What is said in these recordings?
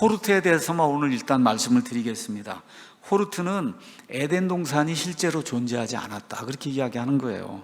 호르트에 대해서만 오늘 일단 말씀을 드리겠습니다. 호르트는 에덴 동산이 실제로 존재하지 않았다, 그렇게 이야기하는 거예요.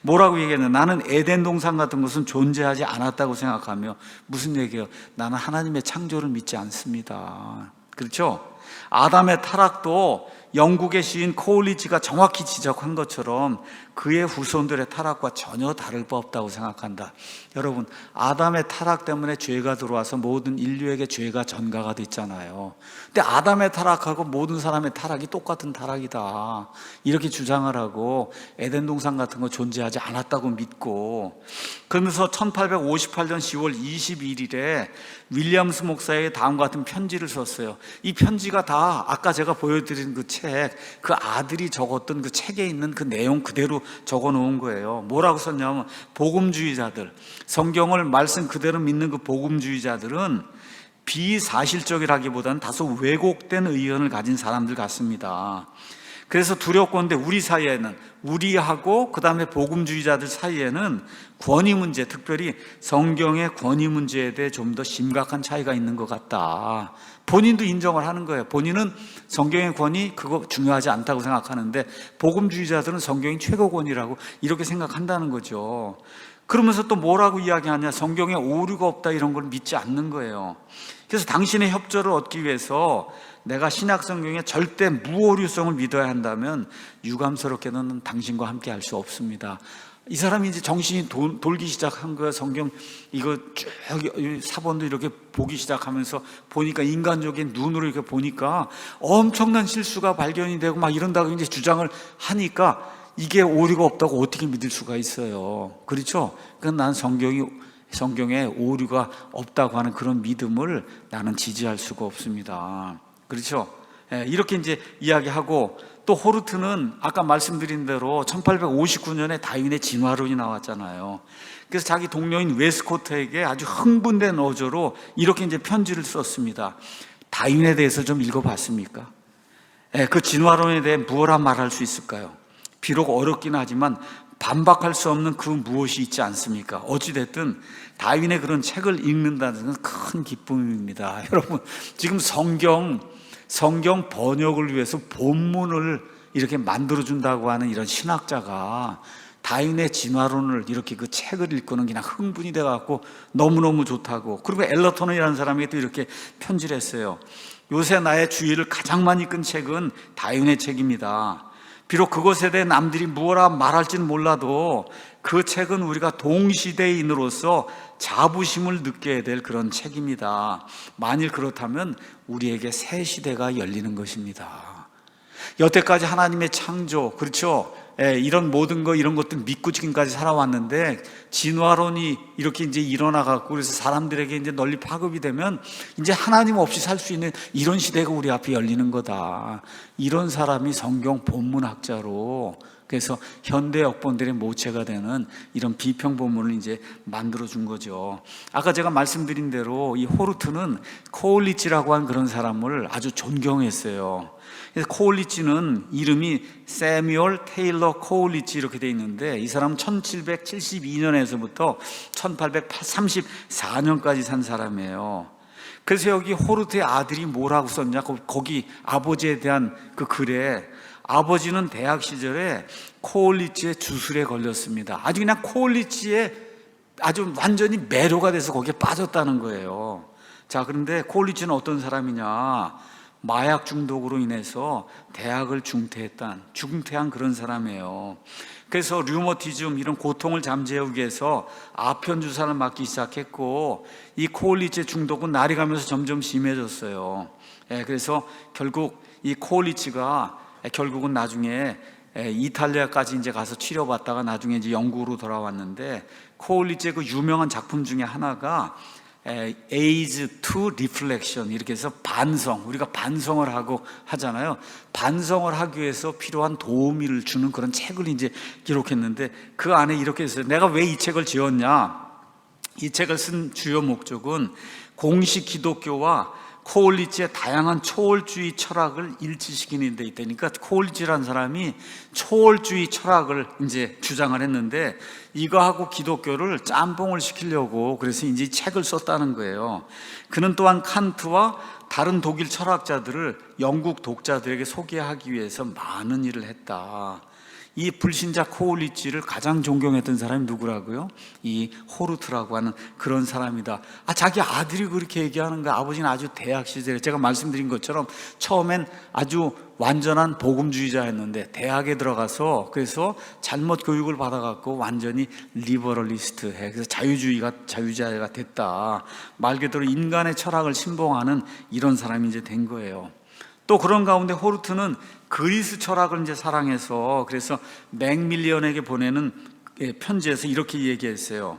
뭐라고 얘기했냐? 나는 에덴 동산 같은 것은 존재하지 않았다고 생각하며, 무슨 얘기예요? 나는 하나님의 창조를 믿지 않습니다. 그렇죠? 아담의 타락도 영국의 시인 코올리지가 정확히 지적한 것처럼 그의 후손들의 타락과 전혀 다를 바 없다고 생각한다. 여러분, 아담의 타락 때문에 죄가 들어와서 모든 인류에게 죄가 전가가 됐잖아요. 근데 아담의 타락하고 모든 사람의 타락이 똑같은 타락이다, 이렇게 주장을 하고 에덴 동산 같은 거 존재하지 않았다고 믿고, 그러면서 1858년 10월 21일에 윌리엄스 목사에게 다음과 같은 편지를 썼어요. 이 편지가 다 아까 제가 보여드린 그 책, 그 아들이 적었던 그 책에 있는 그 내용 그대로 적어 놓은 거예요. 뭐라고 썼냐면, 복음주의자들, 성경을 말씀 그대로 믿는 그 복음주의자들은 비사실적이라기보다는 다소 왜곡된 의견을 가진 사람들 같습니다. 그래서 두렵건대 우리 사이에는, 우리하고 그 다음에 복음주의자들 사이에는 권위 문제, 특별히 성경의 권위 문제에 대해 좀 더 심각한 차이가 있는 것 같다. 본인도 인정을 하는 거예요. 본인은 성경의 권위 그거 중요하지 않다고 생각하는데 복음주의자들은 성경이 최고 권위라고 이렇게 생각한다는 거죠. 그러면서 또 뭐라고 이야기하냐? 성경에 오류가 없다, 이런 걸 믿지 않는 거예요. 그래서 당신의 협조를 얻기 위해서 내가 신약 성경에 절대 무오류성을 믿어야 한다면 유감스럽게는 당신과 함께 할 수 없습니다. 이 사람이 이제 정신이 돌기 시작한 거야. 성경 이거 쭉 사본도 이렇게 보기 시작하면서 보니까, 인간적인 눈으로 이렇게 보니까 엄청난 실수가 발견이 되고 막 이런다고 이제 주장을 하니까 이게 오류가 없다고 어떻게 믿을 수가 있어요? 그렇죠? 그러니까 난 성경에 오류가 없다고 하는 그런 믿음을 나는 지지할 수가 없습니다. 그렇죠? 이렇게 이제 이야기하고, 또 호르트는 아까 말씀드린 대로 1859년에 다윈의 진화론이 나왔잖아요. 그래서 자기 동료인 웨스코트에게 아주 흥분된 어조로 이렇게 이제 편지를 썼습니다. 다윈에 대해서 좀 읽어봤습니까? 그 진화론에 대해 무엇라 말할 수 있을까요? 비록 어렵긴 하지만 반박할 수 없는 그 무엇이 있지 않습니까? 어찌됐든 다윈의 그런 책을 읽는다는 것은 큰 기쁨입니다. 여러분, 지금 성경 번역을 위해서 본문을 이렇게 만들어준다고 하는 이런 신학자가 다윈의 진화론을 이렇게 그 책을 읽고는 그냥 흥분이 돼갖고 너무너무 좋다고. 그리고 엘러턴이라는 사람이 또 이렇게 편지를 했어요. 요새 나의 주의를 가장 많이 끈 책은 다윈의 책입니다. 비록 그것에 대해 남들이 무엇라 말할지는 몰라도 그 책은 우리가 동시대인으로서 자부심을 느껴야 될 그런 책입니다. 만일 그렇다면 우리에게 새 시대가 열리는 것입니다. 여태까지 하나님의 창조, 그렇죠? 이런 모든 거, 이런 것들 믿고 지금까지 살아왔는데 진화론이 이렇게 이제 일어나갖고 그래서 사람들에게 이제 널리 파급이 되면 이제 하나님 없이 살 수 있는 이런 시대가 우리 앞에 열리는 거다. 이런 사람이 성경 본문학자로, 그래서 현대 역본들의 모체가 되는 이런 비평 본문을 이제 만들어 준 거죠. 아까 제가 말씀드린 대로 이 호르트는 코올리치라고 한 그런 사람을 아주 존경했어요. 그래서 코올리치는 이름이 세뮤얼 테일러 코올리치 이렇게 돼 있는데, 이 사람은 1772년에서부터 1834년까지 산 사람이에요. 그래서 여기 호르트의 아들이 뭐라고 썼냐, 거기 아버지에 대한 그 글에, 아버지는 대학 시절에 코올리치의 주술에 걸렸습니다. 아주 그냥 코올리치에 아주 완전히 매료가 돼서 거기에 빠졌다는 거예요. 자, 그런데 코올리치는 어떤 사람이냐? 마약 중독으로 인해서 대학을 중퇴한 그런 사람이에요. 그래서 류머티즘, 이런 고통을 잠재우기 위해서 아편 주사를 맞기 시작했고, 이 코올리치의 중독은 날이 가면서 점점 심해졌어요. 그래서 결국 이 코올리치가 결국은 나중에 이탈리아까지 이제 가서 치료받다가 나중에 이제 영국으로 돌아왔는데, 코올리치의 그 유명한 작품 중에 하나가 Age to Reflection, 이렇게 해서 반성, 우리가 반성을 하고 하잖아요. 반성을 하기 위해서 필요한 도우미를 주는 그런 책을 이제 기록했는데, 그 안에 이렇게 했어요. 내가 왜 이 책을 지었냐? 이 책을 쓴 주요 목적은 공식 기독교와 코올리츠의 다양한 초월주의 철학을 일치시키는 데 있다니까. 코올리츠라는 사람이 초월주의 철학을 이제 주장을 했는데 이거하고 기독교를 짬뽕을 시키려고 그래서 이제 책을 썼다는 거예요. 그는 또한 칸트와 다른 독일 철학자들을 영국 독자들에게 소개하기 위해서 많은 일을 했다. 이 불신자 코올리츠를 가장 존경했던 사람이 누구라고요? 이 호르트라고 하는 그런 사람이다. 자기 아들이 그렇게 얘기하는 거야. 아버지는 아주 대학 시절에 제가 말씀드린 것처럼 처음엔 아주 완전한 복음주의자였는데 대학에 들어가서 그래서 잘못 교육을 받아갖고 완전히 리버럴리스트해. 그래서 자유주의자가 됐다. 말 그대로 인간의 철학을 신봉하는 이런 사람이 이제 된 거예요. 또 그런 가운데 호르트는 그리스 철학을 이제 사랑해서 그래서 맥밀리언에게 보내는 편지에서 이렇게 얘기했어요.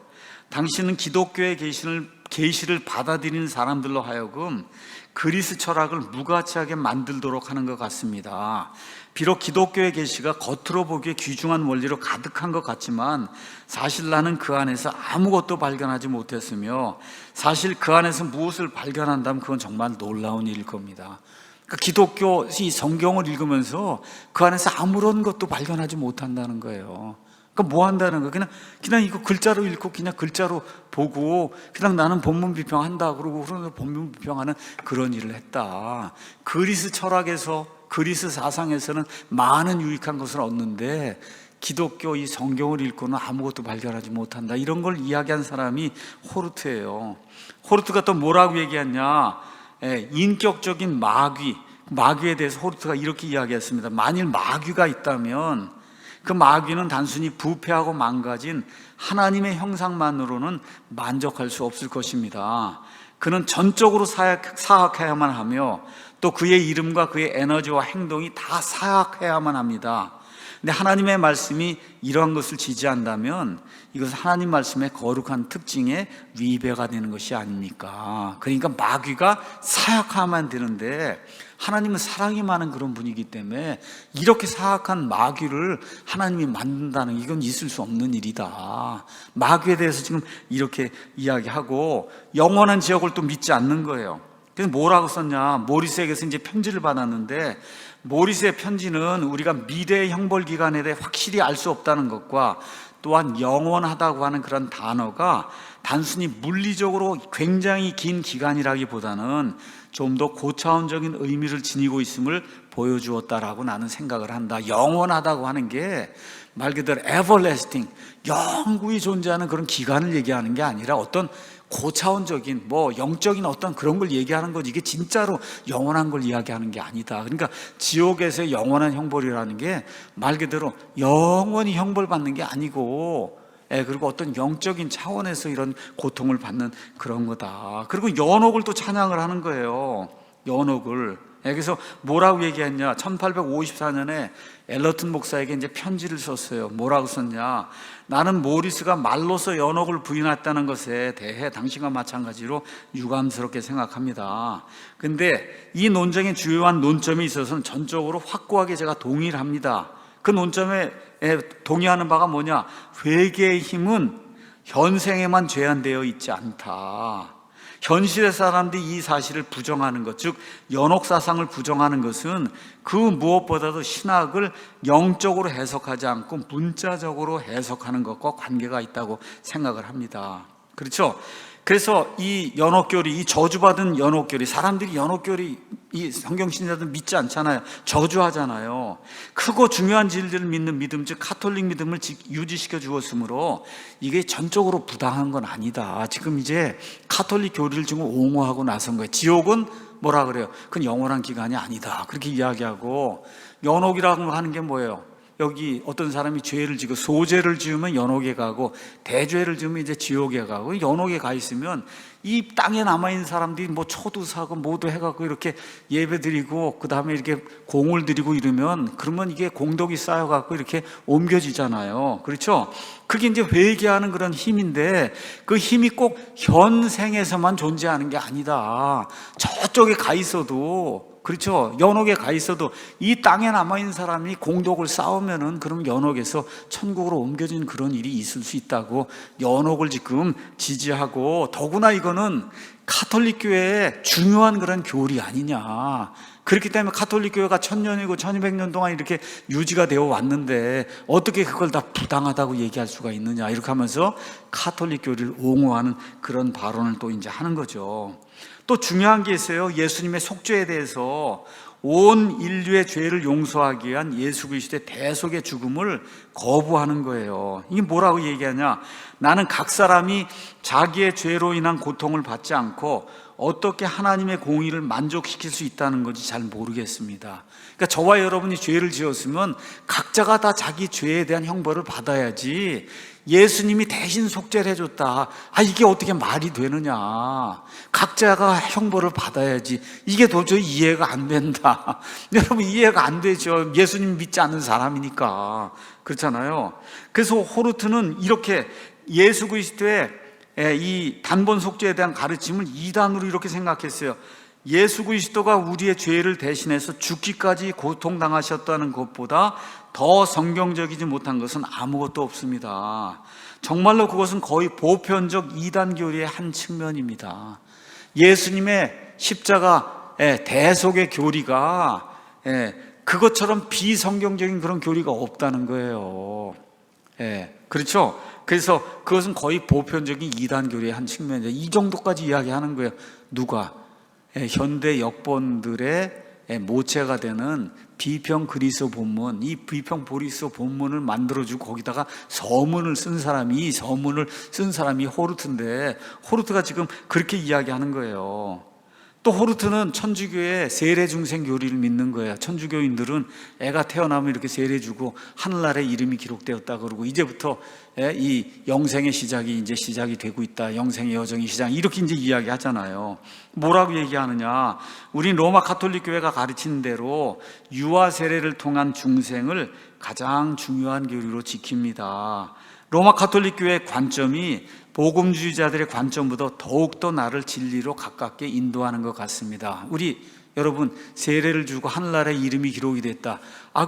당신은 기독교의 계시를 받아들이는 사람들로 하여금 그리스 철학을 무가치하게 만들도록 하는 것 같습니다. 비록 기독교의 계시가 겉으로 보기에 귀중한 원리로 가득한 것 같지만 사실 나는 그 안에서 아무것도 발견하지 못했으며 사실 그 안에서 무엇을 발견한다면 그건 정말 놀라운 일일 겁니다. 그러니까 기독교 이 성경을 읽으면서 그 안에서 아무런 것도 발견하지 못한다는 거예요. 그러니까 뭐 한다는 거예요? 그냥 이거 글자로 읽고 그냥 글자로 보고 그냥 나는 본문 비평한다 그러고 그러면서 본문 비평하는 그런 일을 했다. 그리스 철학에서 그리스 사상에서는 많은 유익한 것을 얻는데 기독교 이 성경을 읽고는 아무것도 발견하지 못한다. 이런 걸 이야기한 사람이 호르트예요. 호르트가 또 뭐라고 얘기했냐? 인격적인 마귀에 대해서 호르트가 이렇게 이야기했습니다. 만일 마귀가 있다면 그 마귀는 단순히 부패하고 망가진 하나님의 형상만으로는 만족할 수 없을 것입니다. 그는 전적으로 사악해야만 하며 또 그의 이름과 그의 에너지와 행동이 다 사악해야만 합니다. 근데 하나님의 말씀이 이러한 것을 지지한다면 이것은 하나님 말씀의 거룩한 특징에 위배가 되는 것이 아닙니까? 그러니까 마귀가 사악하면 되는데 하나님은 사랑이 많은 그런 분이기 때문에 이렇게 사악한 마귀를 하나님이 만든다는 이건 있을 수 없는 일이다. 마귀에 대해서 지금 이렇게 이야기하고 영원한 지옥을 또 믿지 않는 거예요. 그래서 뭐라고 썼냐? 모리스에게서 이제 편지를 받았는데 모리스의 편지는 우리가 미래의 형벌 기간에 대해 확실히 알 수 없다는 것과 또한 영원하다고 하는 그런 단어가 단순히 물리적으로 굉장히 긴 기간이라기보다는 좀 더 고차원적인 의미를 지니고 있음을 보여주었다라고 나는 생각을 한다. 영원하다고 하는 게 말 그대로 everlasting, 영구히 존재하는 그런 기간을 얘기하는 게 아니라 어떤 고차원적인 영적인 어떤 그런 걸 얘기하는 거지, 이게 진짜로 영원한 걸 이야기하는 게 아니다. 그러니까 지옥에서의 영원한 형벌이라는 게 말 그대로 영원히 형벌받는 게 아니고 그리고 어떤 영적인 차원에서 이런 고통을 받는 그런 거다. 그리고 연옥을 또 찬양을 하는 거예요. 연옥을. 그래서 뭐라고 얘기했냐? 1854년에 엘러튼 목사에게 이제 편지를 썼어요. 뭐라고 썼냐? 나는 모리스가 말로서 연옥을 부인했다는 것에 대해 당신과 마찬가지로 유감스럽게 생각합니다. 근데 이 논쟁의 주요한 논점에 있어서는 전적으로 확고하게 제가 동의를 합니다. 그 논점에 동의하는 바가 뭐냐? 회개의 힘은 현생에만 제한되어 있지 않다. 현실의 사람들이 이 사실을 부정하는 것, 즉 연옥사상을 부정하는 것은 그 무엇보다도 신학을 영적으로 해석하지 않고 문자적으로 해석하는 것과 관계가 있다고 생각을 합니다. 그렇죠? 그래서 이 연옥교리, 이 저주받은 연옥교리, 사람들이 연옥교리, 이 성경신자들 믿지 않잖아요. 저주하잖아요. 크고 중요한 진리를 믿는 믿음, 즉 카톨릭 믿음을 유지시켜 주었으므로 이게 전적으로 부당한 건 아니다. 지금 이제 카톨릭 교리를 지금 옹호하고 나선 거예요. 지옥은 뭐라 그래요? 그건 영원한 기간이 아니다. 그렇게 이야기하고, 연옥이라고 하는 게 뭐예요? 여기 어떤 사람이 죄를 지고 소죄를 지으면 연옥에 가고 대죄를 지으면 이제 지옥에 가고, 연옥에 가 있으면 이 땅에 남아있는 사람들이 초도 사고 뭐도 해갖고 이렇게 예배 드리고 그 다음에 이렇게 공을 드리고 이러면, 그러면 이게 공덕이 쌓여갖고 이렇게 옮겨지잖아요. 그렇죠? 그게 이제 회개하는 그런 힘인데 그 힘이 꼭 현생에서만 존재하는 게 아니다. 저쪽에 가 있어도, 그렇죠, 연옥에 가 있어도 이 땅에 남아있는 사람이 공덕을 쌓으면은 그럼 연옥에서 천국으로 옮겨진 그런 일이 있을 수 있다고 연옥을 지금 지지하고, 더구나 이거는 가톨릭 교회의 중요한 그런 교리 아니냐. 그렇기 때문에 가톨릭 교회가 1000년이고 1200년 동안 이렇게 유지가 되어 왔는데 어떻게 그걸 다 부당하다고 얘기할 수가 있느냐, 이렇게 하면서 가톨릭 교리를 옹호하는 그런 발언을 또 이제 하는 거죠. 또 중요한 게 있어요. 예수님의 속죄에 대해서 온 인류의 죄를 용서하기 위한 예수 그리스도의 대속의 죽음을 거부하는 거예요. 이게 뭐라고 얘기하냐? 나는 각 사람이 자기의 죄로 인한 고통을 받지 않고 어떻게 하나님의 공의를 만족시킬 수 있다는 건지 잘 모르겠습니다. 그러니까 저와 여러분이 죄를 지었으면 각자가 다 자기 죄에 대한 형벌을 받아야지, 예수님이 대신 속죄를 해줬다, 이게 어떻게 말이 되느냐. 각자가 형벌을 받아야지. 이게 도저히 이해가 안 된다. 여러분, 이해가 안 되죠. 예수님 믿지 않는 사람이니까. 그렇잖아요. 그래서 호르트는 이렇게 예수 그리스도의 이 단번 속죄에 대한 가르침을 이단으로 이렇게 생각했어요. 예수 그리스도가 우리의 죄를 대신해서 죽기까지 고통당하셨다는 것보다 더 성경적이지 못한 것은 아무것도 없습니다. 정말로 그것은 거의 보편적 이단 교리의 한 측면입니다. 예수님의 십자가 대속의 교리가 그것처럼 비성경적인 그런 교리가 없다는 거예요. 그렇죠? 그래서 그것은 거의 보편적인 이단 교리의 한 측면이죠. 이 정도까지 이야기하는 거예요. 누가? 현대 역본들의 모체가 되는 비평 그리스도 본문, 이 비평 그리스도 본문을 만들어주고 거기다가 서문을 쓴 사람이 호르트인데, 호르트가 지금 그렇게 이야기하는 거예요. 또 호르트는 천주교의 세례중생 교리를 믿는 거예요. 천주교인들은 애가 태어나면 이렇게 세례주고 하늘나라에 이름이 기록되었다 그러고, 이제부터 이 영생의 시작이 이제 시작이 되고 있다, 영생의 여정이 시작, 이렇게 이제 이야기하잖아요. 뭐라고 얘기하느냐? 우린 로마 가톨릭 교회가 가르치는 대로 유아 세례를 통한 중생을 가장 중요한 교리로 지킵니다. 로마 가톨릭 교회의 관점이 복음주의자들의 관점보다 더욱더 나를 진리로 가깝게 인도하는 것 같습니다. 우리 여러분, 세례를 주고 하늘나라에 이름이 기록이 됐다.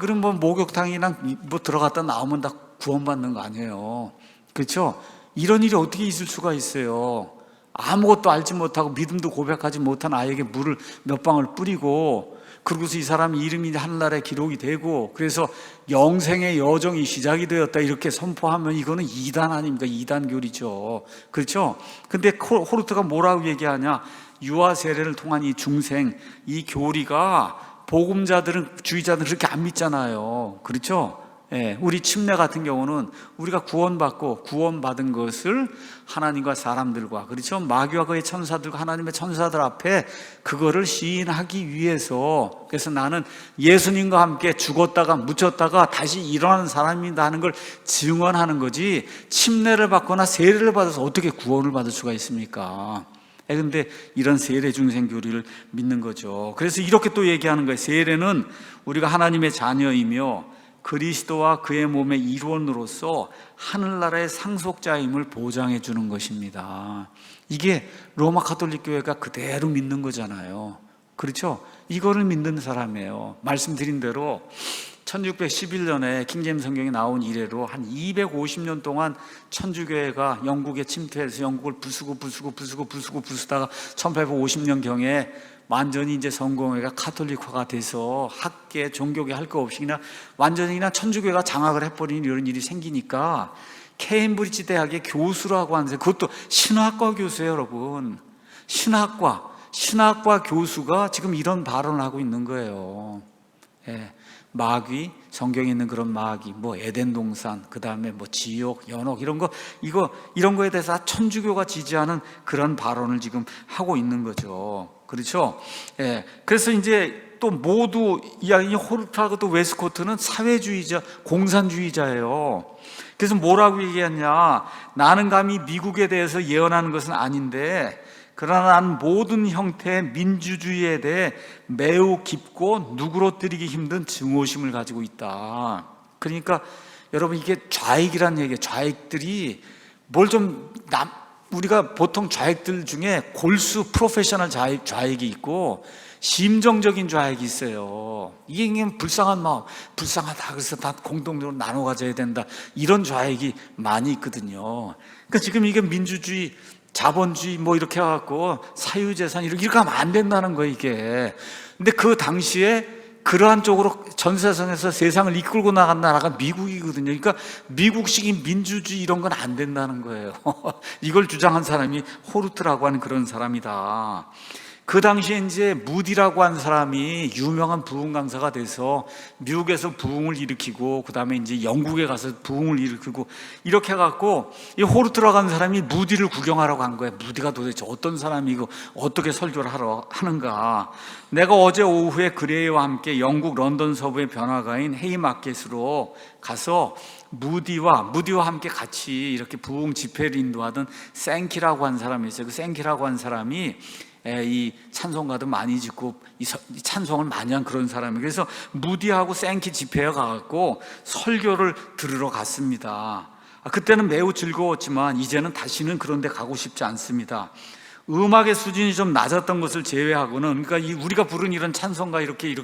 그럼 뭐 목욕탕이랑 뭐 들어갔다 나오면 다 구원받는 거 아니에요. 그렇죠? 이런 일이 어떻게 있을 수가 있어요? 아무것도 알지 못하고 믿음도 고백하지 못한 아이에게 물을 몇 방울 뿌리고, 그러고서 이 사람 이름이 하늘나라에 기록이 되고, 그래서 영생의 여정이 시작이 되었다 이렇게 선포하면 이거는 이단 아닙니까? 이단 교리죠. 그렇죠? 근데 호르트가 뭐라고 얘기하냐? 유아 세례를 통한 이 중생, 이 교리가 복음자들은, 주의자들은 그렇게 안 믿잖아요. 그렇죠? 우리 침례 같은 경우는 우리가 구원받은 것을 하나님과 사람들과, 그렇죠? 마귀와 그의 천사들과 하나님의 천사들 앞에 그거를 시인하기 위해서, 그래서 나는 예수님과 함께 죽었다가 묻혔다가 다시 일어나는 사람이다 하는 걸 증언하는 거지, 침례를 받거나 세례를 받아서 어떻게 구원을 받을 수가 있습니까? 근데 이런 세례 중생 교리를 믿는 거죠. 그래서 이렇게 또 얘기하는 거예요. 세례는 우리가 하나님의 자녀이며 그리스도와 그의 몸의 일원으로서 하늘나라의 상속자임을 보장해 주는 것입니다. 이게 로마 가톨릭 교회가 그대로 믿는 거잖아요. 그렇죠? 이거를 믿는 사람이에요. 말씀드린 대로 1611년에 킹제임스 성경이 나온 이래로 한 250년 동안 천주교회가 영국에 침투해서 영국을 부수다가 1850년경에 완전히 이제 성공회가 카톨릭화가 돼서 학계, 종교계 할 거 없이 그냥 완전히 그냥 천주교회가 장악을 해버리는 이런 일이 생기니까 케임브리지 대학의 교수라고 하는데, 그것도 신학과 교수예요, 여러분. 신학과 교수가 지금 이런 발언을 하고 있는 거예요. 마귀, 성경에 있는 그런 마귀, 뭐 에덴 동산, 그 다음에 뭐 지옥, 연옥, 이런 거에 대해서 천주교가 지지하는 그런 발언을 지금 하고 있는 거죠. 그렇죠? 그래서 이제 또 모두 이 호르트하고 또 웨스코트는 사회주의자, 공산주의자예요. 그래서 뭐라고 얘기했냐? 나는 감히 미국에 대해서 예언하는 것은 아닌데, 그러나 난 모든 형태의 민주주의에 대해 매우 깊고 누그러뜨리기 힘든 증오심을 가지고 있다. 그러니까 여러분, 이게 좌익이란 얘기예요. 좌익들이 우리가 보통 좌익들 중에 골수 프로페셔널 좌익이 있고 심정적인 좌익이 있어요. 이게 그냥 불쌍한 마음, 불쌍하다, 그래서 다 공동적으로 나눠 가져야 된다, 이런 좌익이 많이 있거든요. 그러니까 지금 이게 민주주의 자본주의 뭐 이렇게 해갖고 사유재산 이렇게 하면 안 된다는 거예요, 이게. 근데 그 당시에 그러한 쪽으로 전 세상에서 세상을 이끌고 나간 나라가 미국이거든요. 그러니까 미국식인 민주주의 이런 건 안 된다는 거예요. 이걸 주장한 사람이 호르트라고 하는 그런 사람이다. 그 당시에 이제 무디라고 한 사람이 유명한 부흥 강사가 돼서 미국에서 부흥을 일으키고 그 다음에 이제 영국에 가서 부흥을 일으키고 이렇게 해갖고 이 호르트라고 한 사람이 무디를 구경하러 간 거예요. 무디가 도대체 어떤 사람이고 어떻게 설교를 하는가. 내가 어제 오후에 그레이와 함께 영국 런던 서부의 변화가인 헤이마켓으로 가서 무디와 함께 같이 이렇게 부흥 집회를 인도하던 생키라고 한 사람이 있어요. 그 생키라고 한 사람이 이 찬송가도 많이 짓고 이 찬송을 많이 한 그런 사람이에요. 그래서 무디하고 생키 집회에 가갖고 설교를 들으러 갔습니다. 그때는 매우 즐거웠지만 이제는 다시는 그런 데 가고 싶지 않습니다. 음악의 수준이 좀 낮았던 것을 제외하고는, 그러니까 우리가 부른 이런 찬송가 이렇게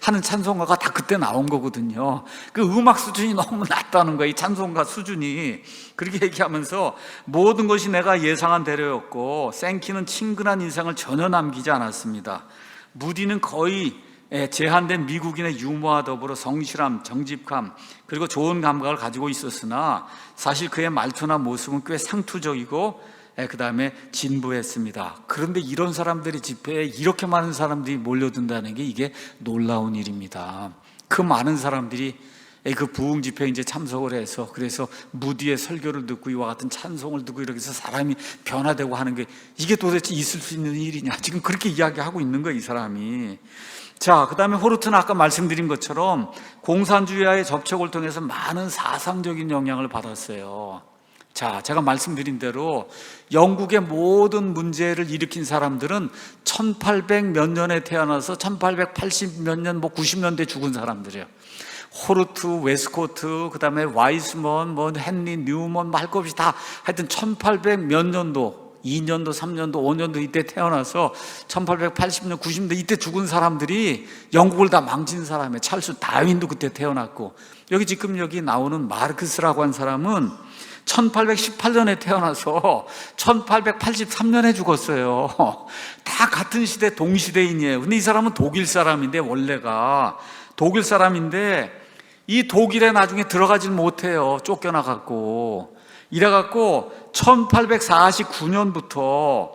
하는 찬송가가 다 그때 나온 거거든요. 그 음악 수준이 너무 낮다는 거예요, 이 찬송가 수준이. 그렇게 얘기하면서 모든 것이 내가 예상한 대로였고 생키는 친근한 인상을 전혀 남기지 않았습니다. 무디는 거의 제한된 미국인의 유머와 더불어 성실함, 정직함 그리고 좋은 감각을 가지고 있었으나 사실 그의 말투나 모습은 꽤 상투적이고 그 다음에 진부했습니다. 그런데 이런 사람들이 집회에 이렇게 많은 사람들이 몰려든다는 게 이게 놀라운 일입니다. 그 많은 사람들이 그 부흥 집회에 이제 참석을 해서 그래서 무디의 설교를 듣고 이와 같은 찬송을 듣고 이렇게 해서 사람이 변화되고 하는 게 이게 도대체 있을 수 있는 일이냐. 지금 그렇게 이야기하고 있는 거예요, 이 사람이. 자, 그 다음에 호르트는 아까 말씀드린 것처럼 공산주의와의 접촉을 통해서 많은 사상적인 영향을 받았어요. 자, 제가 말씀드린 대로 영국의 모든 문제를 일으킨 사람들은 1800 몇 년에 태어나서 1880 몇 년, 90년대 죽은 사람들이에요. 호르트, 웨스코트, 그 다음에 와이스먼, 헨리 뉴먼, 할 것 없이 다 하여튼 1800 몇 년도, 2년도, 3년도, 5년도 이때 태어나서 1880년, 90년대 이때 죽은 사람들이 영국을 다 망친 사람이에요. 찰스 다윈도 그때 태어났고, 여기 나오는 마르크스라고 한 사람은 1818년에 태어나서 1883년에 죽었어요. 다 같은 시대 동시대인이에요. 근데 이 사람은 독일 사람인데, 원래가 독일 사람인데 이 독일에 나중에 들어가질 못해요. 쫓겨나갖고. 이래갖고 1849년부터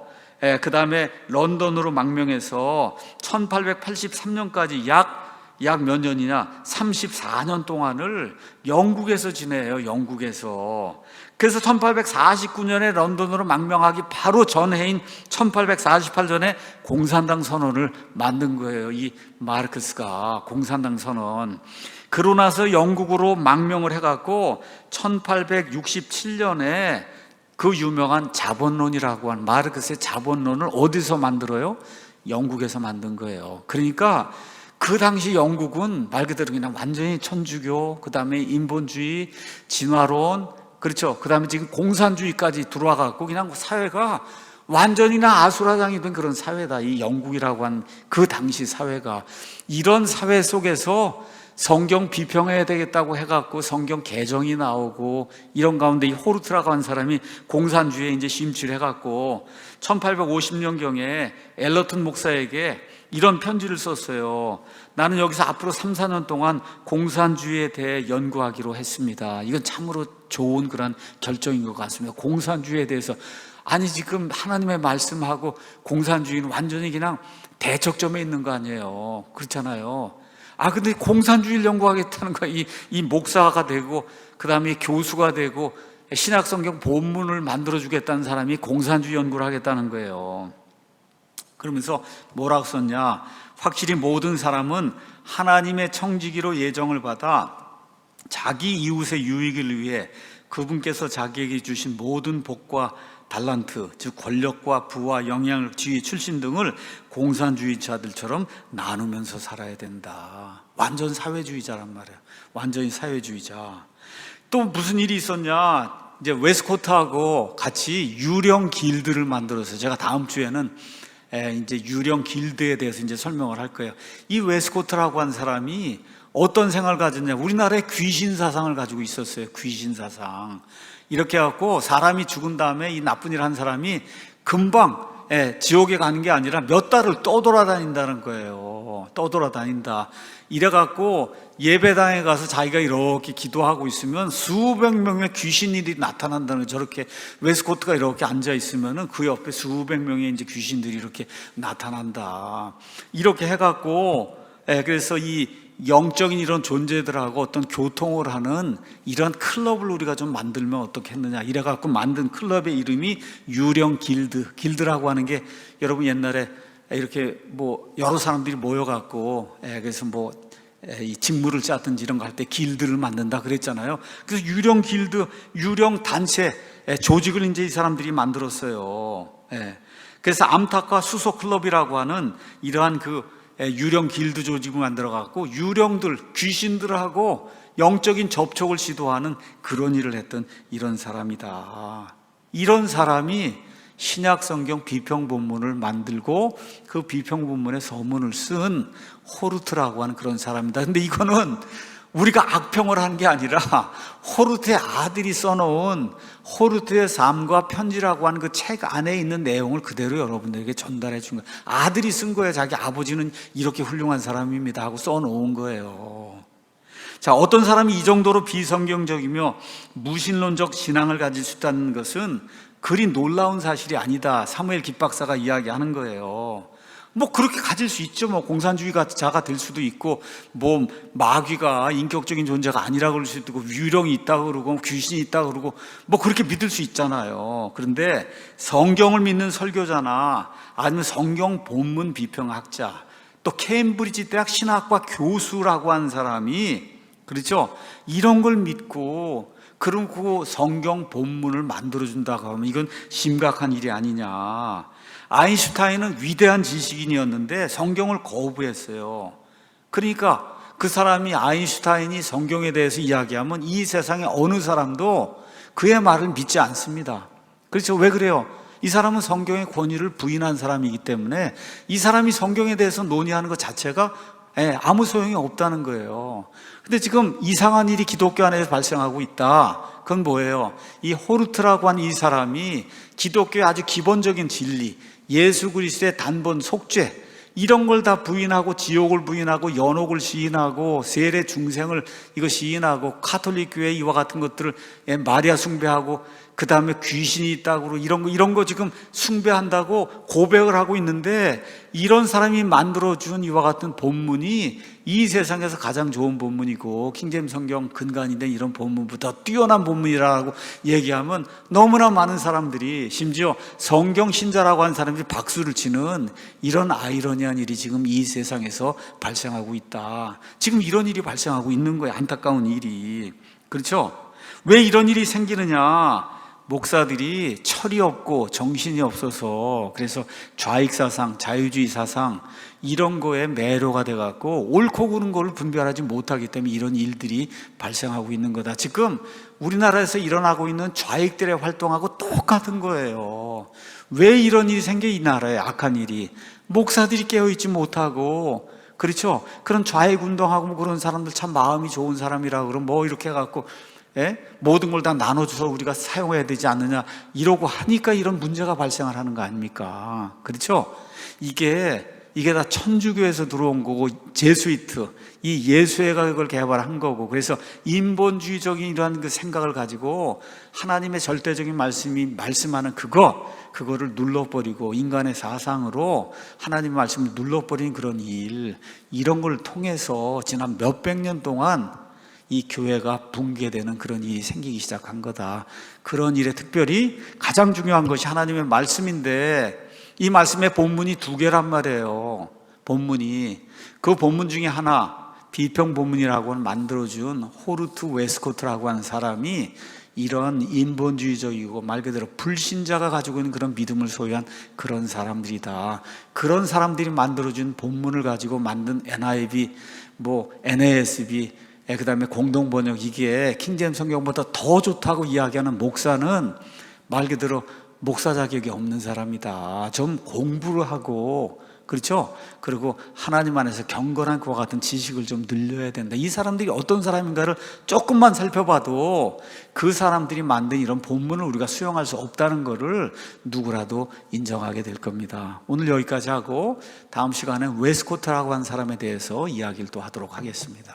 그 다음에 런던으로 망명해서 1883년까지 약 몇 년이냐, 34년 동안을 영국에서 지내요. 영국에서. 그래서 1849년에 런던으로 망명하기 바로 전해인 1848년에 공산당 선언을 만든 거예요. 이 마르크스가 공산당 선언. 그러고 나서 영국으로 망명을 해갖고 1867년에 그 유명한 자본론이라고 하는 마르크스의 자본론을 어디서 만들어요? 영국에서 만든 거예요. 그러니까 그 당시 영국은 말 그대로 그냥 완전히 천주교, 그 다음에 인본주의, 진화론, 그렇죠. 그 다음에 지금 공산주의까지 들어와 갖고 그냥 사회가 완전히나 아수라장이 된 그런 사회다. 이 영국이라고 한 그 당시 사회가. 이런 사회 속에서 성경 비평해야 되겠다고 해갖고 성경 개정이 나오고 이런 가운데 이 호르트라고 한 사람이 공산주의에 이제 심취를 해갖고 1850년경에 엘러튼 목사에게 이런 편지를 썼어요. 나는 여기서 앞으로 3, 4년 동안 공산주의에 대해 연구하기로 했습니다. 이건 참으로 좋은 그런 결정인 것 같습니다. 공산주의에 대해서. 아니, 지금 하나님의 말씀하고 공산주의는 완전히 그냥 대척점에 있는 거 아니에요. 그렇잖아요. 근데 공산주의를 연구하겠다는 거야. 이 목사가 되고, 그 다음에 교수가 되고, 신약성경 본문을 만들어주겠다는 사람이 공산주의 연구를 하겠다는 거예요. 그러면서 뭐라고 썼냐? 확실히 모든 사람은 하나님의 청지기로 예정을 받아 자기 이웃의 유익을 위해 그분께서 자기에게 주신 모든 복과 달란트, 즉 권력과 부와 영향력, 지위, 출신 등을 공산주의자들처럼 나누면서 살아야 된다. 완전 사회주의자란 말이에요. 완전히 사회주의자. 또 무슨 일이 있었냐? 이제 웨스코트하고 같이 유령 길드를 만들어서, 제가 다음 주에는 이제 유령 길드에 대해서 이제 설명을 할 거예요. 이 웨스코트라고 한 사람이 어떤 생각을 가졌냐? 우리나라에 귀신 사상을 가지고 있었어요. 귀신 사상. 이렇게 해갖고 사람이 죽은 다음에 이 나쁜 일 한 사람이 금방 지옥에 가는 게 아니라 몇 달을 떠돌아다닌다는 거예요. 떠돌아다닌다. 이래갖고 예배당에 가서 자기가 이렇게 기도하고 있으면 수백 명의 귀신들이 나타난다는 거예요. 저렇게 웨스코트가 이렇게 앉아 있으면은 그 옆에 수백 명의 이제 귀신들이 이렇게 나타난다. 이렇게 해갖고 그래서 이 영적인 이런 존재들하고 어떤 교통을 하는 이런 클럽을 우리가 좀 만들면 어떻겠느냐 이래갖고 만든 클럽의 이름이 유령 길드라고 하는 게 여러분 옛날에 이렇게 뭐 여러 사람들이 모여갖고 그래서 뭐 이 직무를 짜든지 이런 거 할 때 길드를 만든다 그랬잖아요. 그래서 유령 길드, 유령 단체 조직을 이제 이 사람들이 만들었어요. 그래서 암탉과 수소 클럽이라고 하는 이러한 그 유령 길드 조직을 만들어 갖고 유령들, 귀신들하고 영적인 접촉을 시도하는 그런 일을 했던 이런 사람이다. 이런 사람이 신약 성경 비평 본문을 만들고 그 비평 본문의 서문을 쓴 호르트라고 하는 그런 사람이다. 근데 이거는 우리가 악평을 한 게 아니라 호르트의 아들이 써놓은 호르트의 삶과 편지라고 하는 그 책 안에 있는 내용을 그대로 여러분들에게 전달해 준 거예요. 아들이 쓴 거예요. 자기 아버지는 이렇게 훌륭한 사람입니다 하고 써놓은 거예요. 자, 어떤 사람이 이 정도로 비성경적이며 무신론적 신앙을 가질 수 있다는 것은 그리 놀라운 사실이 아니다. 사무엘 깃박사가 이야기하는 거예요. 뭐 그렇게 가질 수 있죠. 뭐 공산주의자가 될 수도 있고, 뭐 마귀가 인격적인 존재가 아니라고 그럴 수도 있고, 유령이 있다고 그러고 귀신이 있다고 그러고, 뭐 그렇게 믿을 수 있잖아요. 그런데 성경을 믿는 설교자나 아니면 성경 본문 비평학자, 또 케임브리지 대학 신학과 교수라고 하는 사람이, 그렇죠, 이런 걸 믿고 그럼 그 성경 본문을 만들어준다고 하면 이건 심각한 일이 아니냐. 아인슈타인은 위대한 지식인이었는데 성경을 거부했어요. 그러니까 그 사람이, 아인슈타인이 성경에 대해서 이야기하면 이 세상에 어느 사람도 그의 말을 믿지 않습니다. 그렇죠? 왜 그래요? 이 사람은 성경의 권위를 부인한 사람이기 때문에 이 사람이 성경에 대해서 논의하는 것 자체가 아무 소용이 없다는 거예요. 근데 지금 이상한 일이 기독교 안에서 발생하고 있다. 그건 뭐예요? 이 호르트라고 하는 이 사람이 기독교의 아주 기본적인 진리, 예수 그리스도의 단번 속죄, 이런 걸 다 부인하고 지옥을 부인하고 연옥을 시인하고 세례 중생을 이거 시인하고 카톨릭 교회 이와 같은 것들을 마리아 숭배하고 그 다음에 귀신이 있다고 이런 거 지금 숭배한다고 고백을 하고 있는데, 이런 사람이 만들어준 이와 같은 본문이 이 세상에서 가장 좋은 본문이고 킹제임스 성경 근간인데 이런 본문보다 뛰어난 본문이라고 얘기하면 너무나 많은 사람들이, 심지어 성경 신자라고 하는 사람들이 박수를 치는 이런 아이러니한 일이 지금 이 세상에서 발생하고 있다. 지금 이런 일이 발생하고 있는 거예요. 안타까운 일이. 그렇죠? 왜 이런 일이 생기느냐? 목사들이 철이 없고 정신이 없어서, 그래서 좌익사상, 자유주의 사상 이런 거에 매료가 돼갖고 옳고 그른 걸 분별하지 못하기 때문에 이런 일들이 발생하고 있는 거다. 지금 우리나라에서 일어나고 있는 좌익들의 활동하고 똑같은 거예요. 왜 이런 일이 생겨? 이 나라에 악한 일이 목사들이 깨어있지 못하고, 그렇죠? 그런 좌익 운동하고 뭐 그런 사람들 참 마음이 좋은 사람이라 그러면 뭐 이렇게 해갖고 모든 걸 다 나눠줘서 우리가 사용해야 되지 않느냐 이러고 하니까 이런 문제가 발생을 하는 거 아닙니까? 그렇죠? 이게 다 천주교에서 들어온 거고, 제수이트, 이 예수회가 그걸 개발한 거고, 그래서 인본주의적인 이러한 그 생각을 가지고 하나님의 절대적인 말씀이 말씀하는 그거를 눌러버리고 인간의 사상으로 하나님의 말씀을 눌러버린 그런 이런 걸 통해서 지난 몇백 년 동안 이 교회가 붕괴되는 그런 일이 생기기 시작한 거다. 그런 일에 특별히 가장 중요한 것이 하나님의 말씀인데, 이 말씀의 본문이 두 개란 말이에요. 본문이. 그 본문 중에 하나, 비평 본문이라고 만들어준 호르트 웨스코트라고 하는 사람이 이런 인본주의적이고 말 그대로 불신자가 가지고 있는 그런 믿음을 소유한 그런 사람들이다. 그런 사람들이 만들어준 본문을 가지고 만든 NIV, NASB, 그 다음에 공동번역, 이게 킹제임스 성경보다 더 좋다고 이야기하는 목사는 말 그대로 목사 자격이 없는 사람이다. 좀 공부를 하고, 그렇죠? 그리고 하나님 안에서 경건한 그와 같은 지식을 좀 늘려야 된다. 이 사람들이 어떤 사람인가를 조금만 살펴봐도 그 사람들이 만든 이런 본문을 우리가 수용할 수 없다는 것을 누구라도 인정하게 될 겁니다. 오늘 여기까지 하고 다음 시간에 웨스코트라고 한 사람에 대해서 이야기를 또 하도록 하겠습니다.